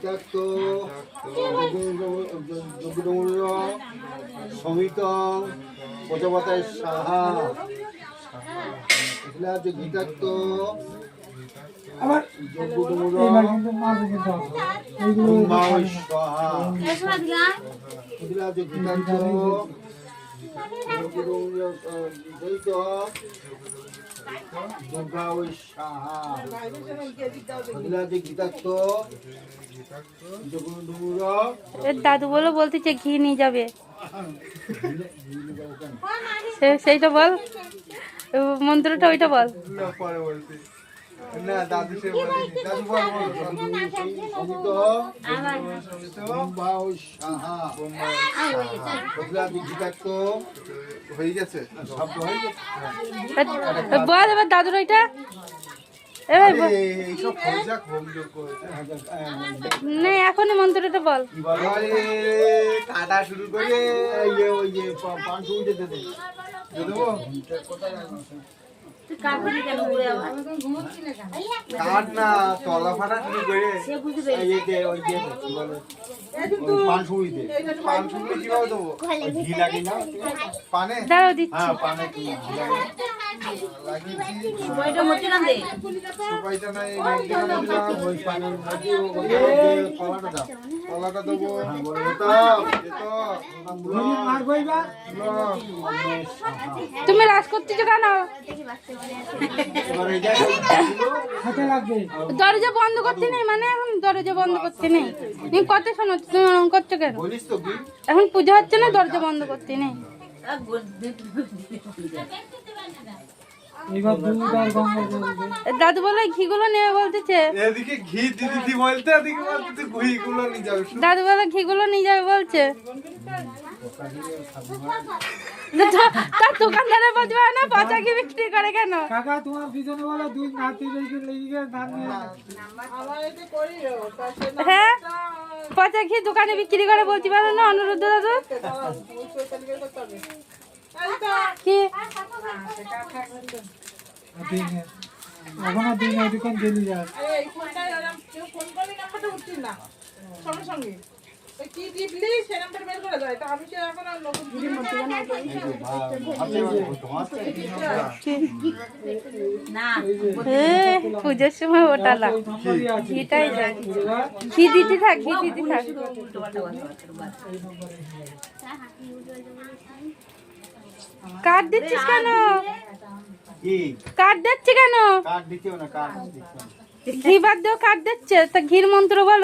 গীতার্থ সমিত প্রজাপতায় সাহা গীতার্থ দাদু বলো বলতেছে ঘি নিয়ে যাবে, সেইটা বল, মন্ত্রটা ওইটা বল। না দাদু সে বলেনি, দাদু হয়ে গেছে, শব্দ হয়ে গেছে। বল এবার দাদুর ওইটা, এবার না এখনই মন্ত্রটা বল। কাটা শুরু করে দেবো কাঠ না তলা ফাটা শুরু করে পান শুরু কিভাবে দেবো, ঘি লাগে না পানে, দাঁড়াও দিচ্ছি। হ্যাঁ পানে ঘি লাগে তুমি রাজ করতেছো কেন? দরজা বন্ধ করতে নেই, মানে এখন দরজা বন্ধ করতে নেই। তুমি কত শোনো, তুমি ওরকম করছো কেন? এখন পুজো হচ্ছে না, দরজা বন্ধ করতে নেই। দাদু বলে ঘিগুলো নেবে বলতেছে, এদিকে ঘি দিদি বলতে এদিকে বলতে ঘিগুলো নিয়ে যাবে। দাদু বলে ঘিগুলো নিয়ে যাবে বলছে। তার দোকানদারে বুঝবে না পচা ঘি বিক্রি করে কেন? কাকা তোমার পিছনে বলো দুই নাতি লেগে ধান নিয়ে হ্যাঁ পচা ঘি দোকানে বিক্রি করে বলতে পারো না অনুরুদ্ধ দাদু? কি এখন দিন এদিকে গেলি যায় কি টিপলি সে নাম্বার বের করে দেয়, তা আমি সে এখন আর নতুন পুজোর সময় ওটালা ঘিটাই যায়, ঘি দিতে থাক, ঘি দিতে থাক। কাঠ দিচ্ছিস কেন? কাঠ দিচ্ছে কেন? কাঠ দিতেও না, কাঠ ঘি বাদ দিয়েও কাঠ দিচ্ছে, তা ঘির মন্ত্র বলো।